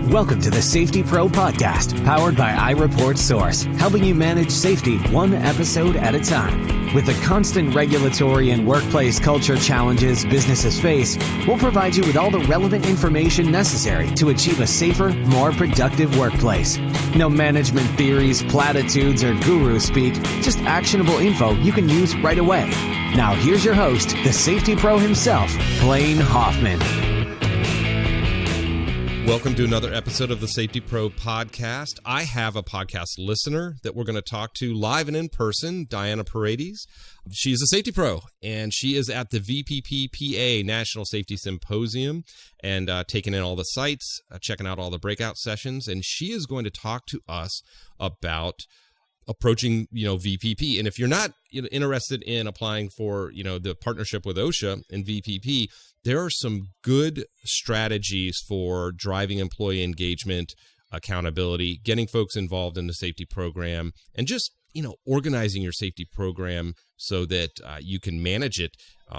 Welcome to the Safety Pro Podcast, powered by iReportSource, helping you manage safety one episode at a time. With the constant regulatory and workplace culture challenges businesses face, we'll provide you with all the relevant information necessary to achieve a safer, more productive workplace. No management theories, platitudes, or guru speak, just actionable info you can use right away. Now here's your host, the Safety Pro himself, Blaine Hoffman. Welcome to another episode of the Safety Pro Podcast. I have a podcast listener that we're going to talk to live and in person, Diana Paredes. She's a safety pro, and she is at the VPPPA National Safety Symposium and taking in all the sites, checking out all the breakout sessions, and she is going to talk to us about approaching, VPP. And if you're not interested in applying for, the partnership with OSHA and VPP, there are some good strategies for driving employee engagement, accountability, getting folks involved in the safety program, and just, organizing your safety program so that you can manage it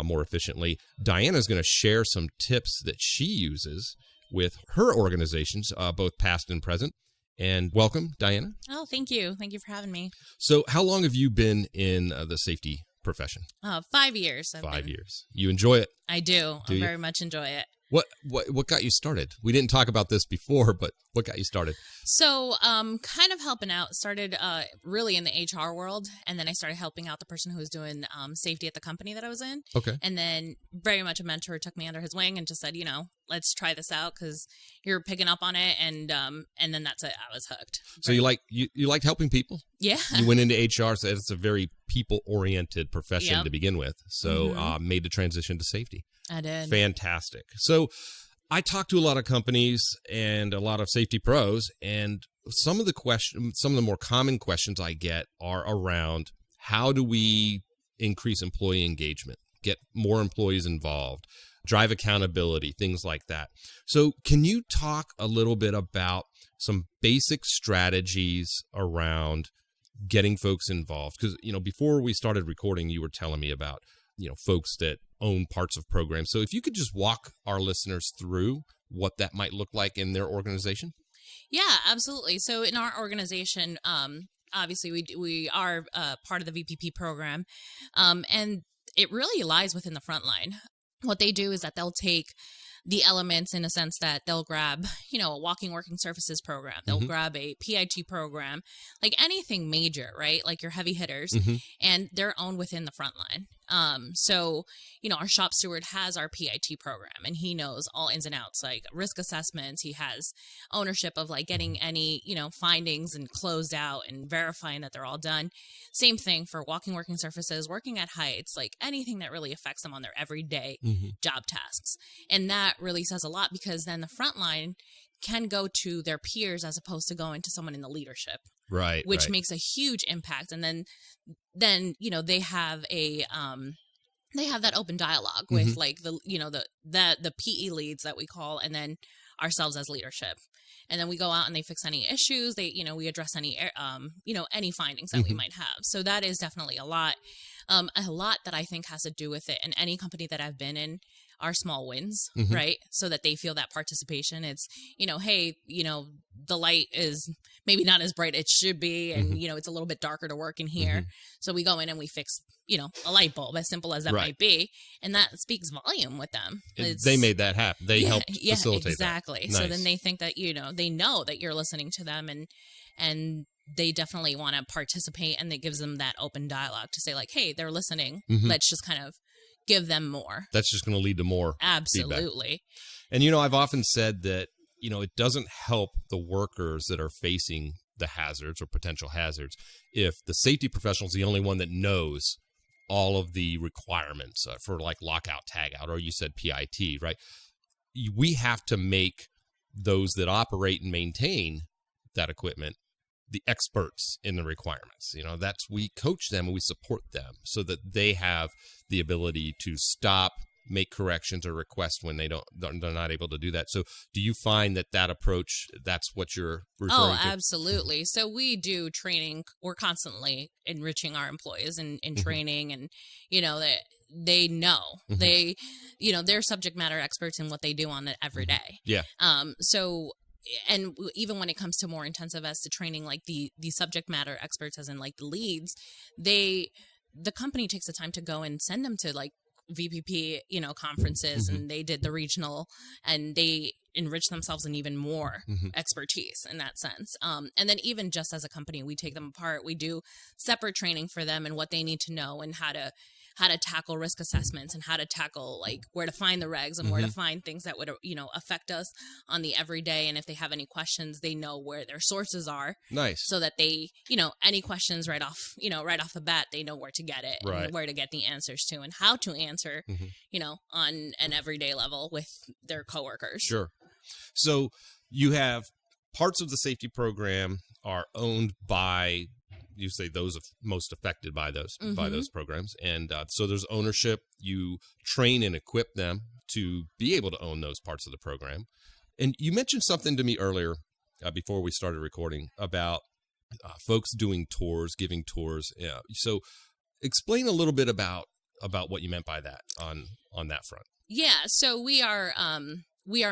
more efficiently. Diana is going to share some tips that she uses with her organizations, both past and present. And welcome, Diana. Oh, thank you. Thank you for having me. So how long have you been in the safety profession? 5 years. 5 years. You enjoy it? I do. I very much enjoy it. What got you started? We didn't talk about this before, but what got you started? So, kind of helping out. Started really in the HR world, and then I started helping out the person who was doing safety at the company that I was in. Okay. And then very much a mentor took me under his wing and just said, let's try this out because you're picking up on it, and then that's it. I was hooked. So you liked helping people? Yeah. You went into HR, so it's a very people-oriented profession to begin with. So made the transition to safety. I did. Fantastic. So I talk to a lot of companies and a lot of safety pros, and some of the more common questions I get are around how do we increase employee engagement, get more employees involved, drive accountability, things like that. So can you talk a little bit about some basic strategies around getting folks involved? Because, before we started recording, you were telling me about, folks that own parts of programs. So if you could just walk our listeners through what that might look like in their organization. Yeah, absolutely. So in our organization, obviously we are part of the VPP program, and it really lies within the front line. What they do is that they'll take the elements in a sense that they'll grab, a walking working surfaces program. They'll grab a PIT program, like anything major, right? Like your heavy hitters, and they're owned within the front line. So, our shop steward has our PIT program, and he knows all ins and outs, like risk assessments. He has ownership of like getting any, findings and closed out and verifying that they're all done. Same thing for walking working surfaces, working at heights, like anything that really affects them on their everyday job tasks. And that really says a lot because then the front line can go to their peers as opposed to going to someone in the leadership. Right. Which makes a huge impact. And then they have that open dialogue with like the PE leads that we call, and then ourselves as leadership. And then we go out and they fix any issues. We address any findings that we might have. So that is definitely a lot that I think has to do with it. And any company that I've been in are small wins, right? So that they feel that participation. It's, hey, the light is maybe not as bright as it should be. And, it's a little bit darker to work in here. So we go in and we fix, a light bulb, as simple as that might be. And that speaks volume with them. They made that happen. They helped facilitate exactly. that. So Nice. then they think that, they know that you're listening to them and they definitely want to participate, and it gives them that open dialogue to say like, hey, they're listening. Let's just kind of give them more. That's just going to lead to more Absolutely. feedback. And, I've often said that, it doesn't help the workers that are facing the hazards or potential hazards if the safety professional is the only one that knows all of the requirements for like lockout, tagout, or you said PIT, right? We have to make those that operate and maintain that equipment the experts in the requirements. We coach them and we support them so that they have the ability to stop, make corrections or request when they're not able to do that. So do you find that approach, that's what you're referring to? Oh, absolutely. So we do training. We're constantly enriching our employees in training, and, that they know they're subject matter experts in what they do on it every day. Yeah. So and even when it comes to more intensive as to training, like the subject matter experts, as in like the leads, the company takes the time to go and send them to like VPP, conferences, and they did the regional, and they enrich themselves in even more expertise in that sense. And then even just as a company, we take them apart. We do separate training for them and what they need to know, and how to tackle risk assessments, and how to tackle like where to find the regs, and where to find things that would, affect us on the everyday. And if they have any questions, they know where their sources are. Nice. So that they, any questions right off the bat, they know where to get it, and where to get the answers to, and how to answer, on an everyday level with their coworkers. Sure. So you have parts of the safety program are owned by, you say, those most affected by those programs, and so there's ownership. You train and equip them to be able to own those parts of the program. And you mentioned something to me earlier before we started recording about folks doing tours, giving tours. So explain a little bit about what you meant by that on that front. Yeah, so we are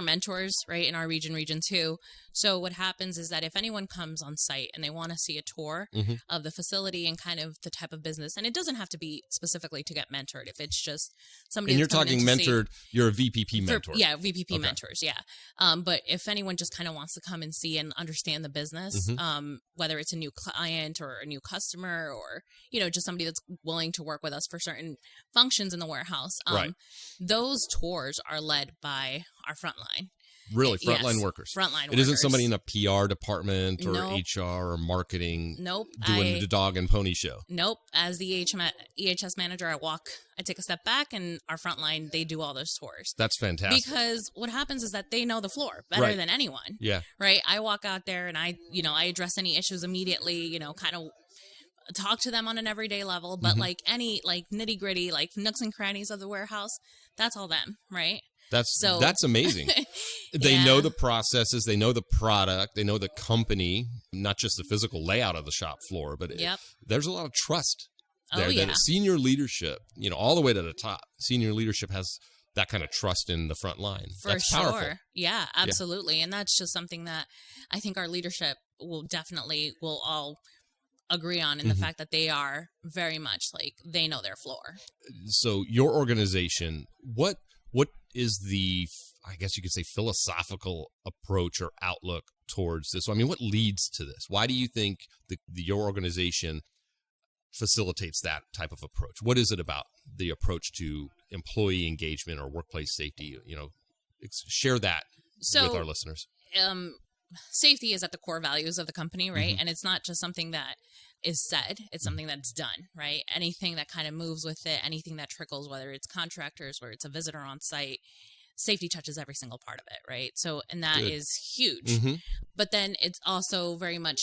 mentors, right, in our region 2. So what happens is that if anyone comes on site and they want to see a tour of the facility and kind of the type of business, and it doesn't have to be specifically to get mentored. If it's just somebody, and you're talking mentored, you're a VPP mentor. VPP mentors, yeah. But if anyone just kind of wants to come and see and understand the business, whether it's a new client or a new customer, or just somebody that's willing to work with us for certain functions in the warehouse, those tours are led by our frontline. Really? Frontline workers? Frontline workers. It isn't somebody in a PR department or HR or marketing doing the dog and pony show? Nope. As the EHS manager, I take a step back, and our frontline, they do all those tours. That's fantastic. Because what happens is that they know the floor better than anyone. Yeah. Right? I walk out there and I address any issues immediately, kind of talk to them on an everyday level, but like any nitty gritty, like nooks and crannies of the warehouse, that's all them, right? That's amazing. They know the processes, they know the product, they know the company, not just the physical layout of the shop floor, but there's a lot of trust there. That senior leadership, all the way to the top, senior leadership has that kind of trust in the front line. That's powerful. Yeah, absolutely. Yeah. And that's just something that I think our leadership will all agree on, in the fact that they are very much like they know their floor. So your organization, what is the, I guess you could say, philosophical approach or outlook towards this? So, I mean, what leads to this? Why do you think your organization facilitates that type of approach? What is it about the approach to employee engagement or workplace safety? Share that with our listeners. Safety is at the core values of the company, right? And it's not just something that is said, it's something that's done, right? Anything that kind of moves with it, anything that trickles, whether it's contractors, whether it's a visitor on site, safety touches every single part of it, right? So, and that is huge. But then it's also very much,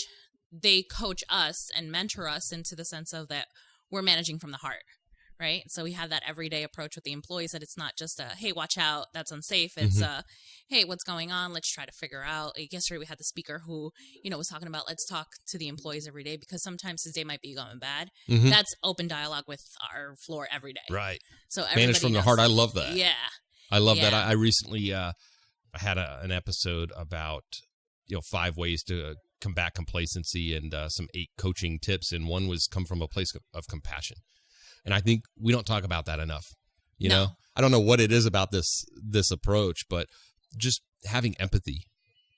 they coach us and mentor us into the sense of that we're managing from the heart, right? So we have that everyday approach with the employees, that it's not just hey, watch out, that's unsafe. It's hey, what's going on? Let's try to figure out. Like yesterday we had the speaker who, was talking about, let's talk to the employees every day, because sometimes his day might be going bad. That's open dialogue with our floor every day. Right. So manage from the heart. I love that. Yeah. I love that. I recently I had an episode about 5 ways to combat complacency, and some 8 coaching tips, and one was come from a place of compassion. And I think we don't talk about that enough. You know, I don't know what it is about this approach, but just having empathy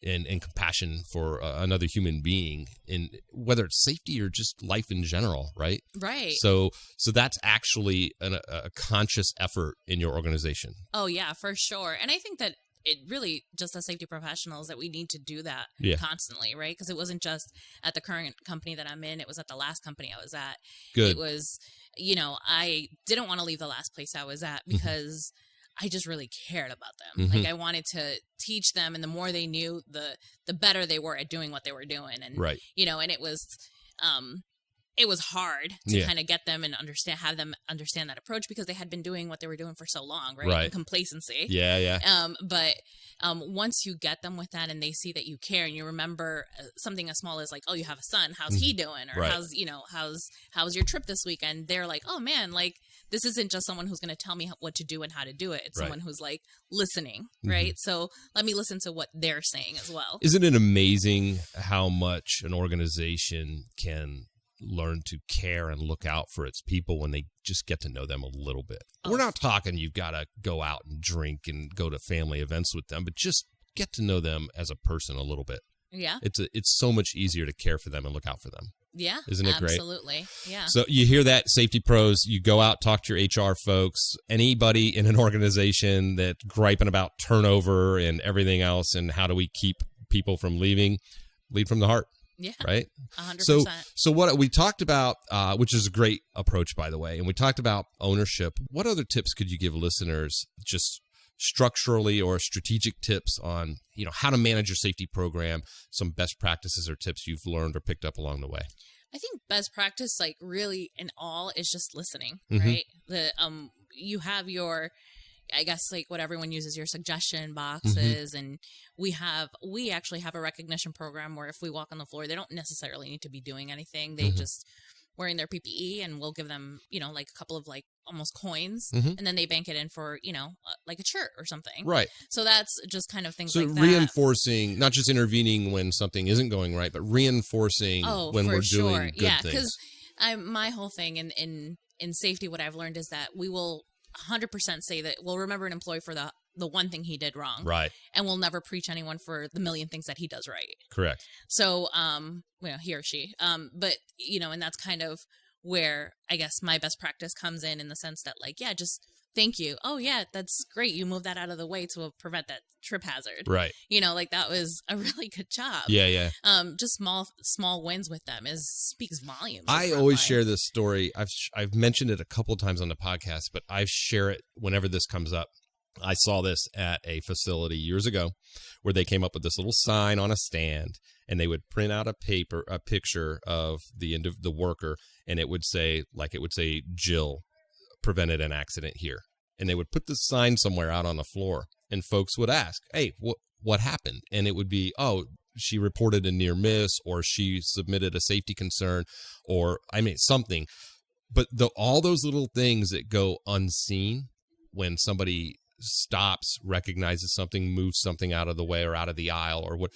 and compassion for another human being, in whether it's safety or just life in general, right? Right. So that's actually a conscious effort in your organization. Oh yeah, for sure. And I think that it really, just as safety professionals, that we need to do that constantly, right? Because it wasn't just at the current company that I'm in, it was at the last company I was at. Good. It was, I didn't want to leave the last place I was at, because I just really cared about them. Like I wanted to teach them, and the more they knew, the better they were at doing what they were doing. And, and it was, it was hard to kind of get them and have them understand that approach, because they had been doing what they were doing for so long, right? And complacency. But once you get them with that and they see that you care and you remember something as small as like, oh, you have a son, how's he doing? Or how's your trip this weekend? They're like, oh man, like this isn't just someone who's going to tell me what to do and how to do it. It's someone who's like listening, right? So let me listen to what they're saying as well. Isn't it amazing how much an organization can learn to care and look out for its people when they just get to know them a little bit? We're not talking you've got to go out and drink and go to family events with them, but just get to know them as a person a little bit. Yeah. It's so much easier to care for them and look out for them. Yeah. Isn't it great? Absolutely. Yeah. So you hear that, safety pros, you go out, talk to your HR folks, anybody in an organization that griping about turnover and everything else and how do we keep people from leaving, lead from the heart. Yeah. Right? 100%. So what we talked about, which is a great approach, by the way, and we talked about ownership. What other tips could you give listeners, just structurally or strategic tips on, how to manage your safety program, some best practices or tips you've learned or picked up along the way? I think best practice, like really in all, is just listening, right? You have your, I guess, like what everyone uses, your suggestion boxes, and we actually have a recognition program where if we walk on the floor, they don't necessarily need to be doing anything. They just wearing their PPE, and we'll give them, like a couple of like almost coins, and then they bank it in for, like a shirt or something. Right. So that's just kind of things like that. So reinforcing, not just intervening when something isn't going right, but reinforcing when we're doing good things. Because my whole thing in safety, what I've learned is that we will 100% say that we'll remember an employee for the one thing he did wrong. Right. And we'll never preach anyone for the million things that he does right. Correct. So, he or she. But, and that's kind of where I guess my best practice comes in the sense that like, yeah, just thank you. Oh yeah, that's great. You moved that out of the way to prevent that trip hazard. Right. Like that was a really good job. Yeah, yeah. Just small wins with them speaks volumes. I always share this story. I've mentioned it a couple of times on the podcast, but I share it whenever this comes up. I saw this at a facility years ago where they came up with this little sign on a stand, and they would print out a picture of the worker, and it would say Jill prevented an accident here. And they would put this sign somewhere out on the floor, and folks would ask, hey, what happened? And it would be, oh, she reported a near miss, or she submitted a safety concern, or something. But all those little things that go unseen when somebody stops, recognizes something, moves something out of the way or out of the aisle, or what,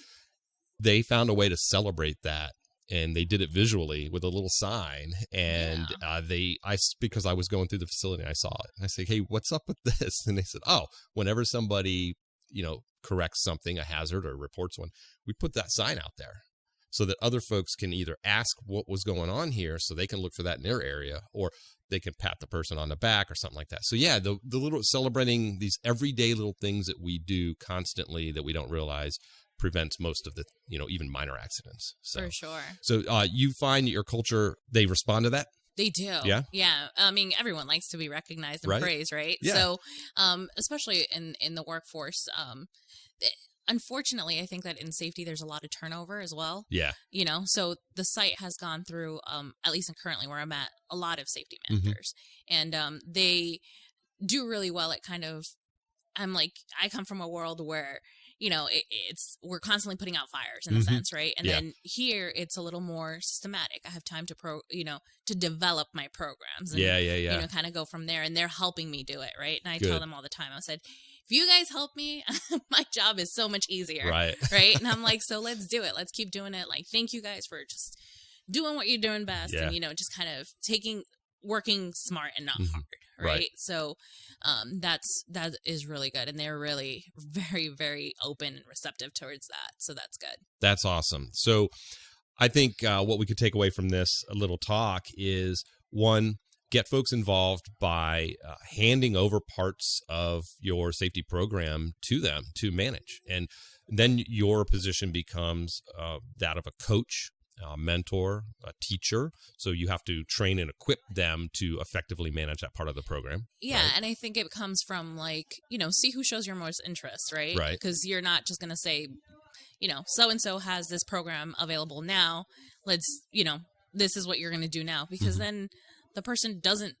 they found a way to celebrate that. And they did it visually with a little sign. And because I was going through the facility and I saw it, and I said, hey, what's up with this? And they said, oh, whenever somebody, corrects something, a hazard, or reports one, we put that sign out there so that other folks can either ask what was going on here so they can look for that in their area, or they can pat the person on the back or something like that. So yeah, the little celebrating these everyday little things that we do constantly that we don't realize prevents most of the, even minor accidents. So, for sure. So you find your culture, they respond to that? They do. Yeah. Yeah. Everyone likes to be recognized and praised, right? Yeah. So, especially in the workforce, unfortunately, I think that in safety, there's a lot of turnover as well. Yeah. So the site has gone through, at least currently where I'm at, a lot of safety managers, and they do really well at kind of, I come from a world where, we're constantly putting out fires in a sense, right? And then here it's a little more systematic. I have time to develop my programs and, kind of go from there, and they're helping me do it, right? And I tell them all the time, I said, if you guys help me, my job is so much easier, right? And I'm like, so let's do it. Let's keep doing it. Like, thank you guys for just doing what you're doing best, and, just kind of working smart and not hard. Right. So that is really good. And they're really very, very open and receptive towards that. So that's good. That's awesome. So I think what we could take away from this little talk is, one, get folks involved by handing over parts of your safety program to them to manage. And then your position becomes that of a coach, a mentor, a teacher. So you have to train and equip them to effectively manage that part of the program. Yeah. Right? And I think it comes from see who shows your most interest, right? Right. Because you're not just going to say, so-and-so has this program available now. Let's, this is what you're going to do now, because then the person doesn't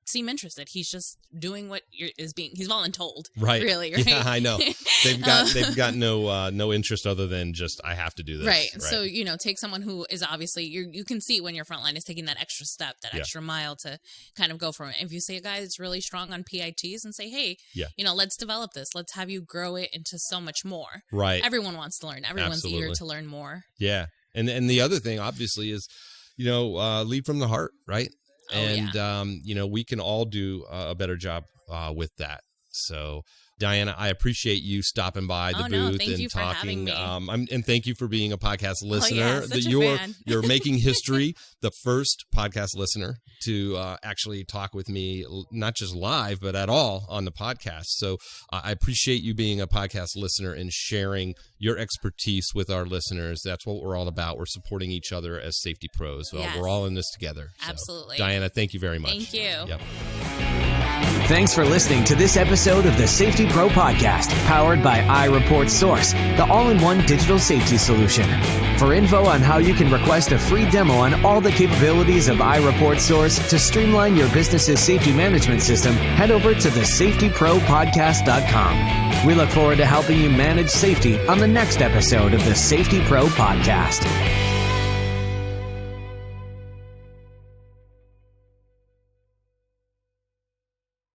seem interested. He's just doing what he's voluntold. Right. Really. Right. Yeah, I know. They've got no interest other than just, I have to do this. Right. So, take someone who is obviously, you can see when your frontline is taking that extra step, that extra mile to kind of go from it. If you see a guy that's really strong on PITs and say, hey, let's develop this. Let's have you grow it into so much more. Right. Everyone wants to learn. Everyone's eager to learn more. Yeah. And the other thing, obviously, is, lead from the heart, right? We can all do a better job with that. So, Diana, I appreciate you stopping by the booth and talking. And thank you for being a podcast listener. Such a fan. You're making history, the first podcast listener to actually talk with me, not just live, but at all on the podcast. So I appreciate you being a podcast listener and sharing your expertise with our listeners. That's what we're all about. We're supporting each other as safety pros. Well, we're all in this together. So, absolutely. Diana, thank you very much. Thank you. Yep. Thanks for listening to this episode of the Safety Pro Podcast, powered by iReportSource, the all-in-one digital safety solution. For info on how you can request a free demo on all the capabilities of iReportSource to streamline your business's safety management system, head over to thesafetypropodcast.com. We look forward to helping you manage safety on the next episode of the Safety Pro Podcast.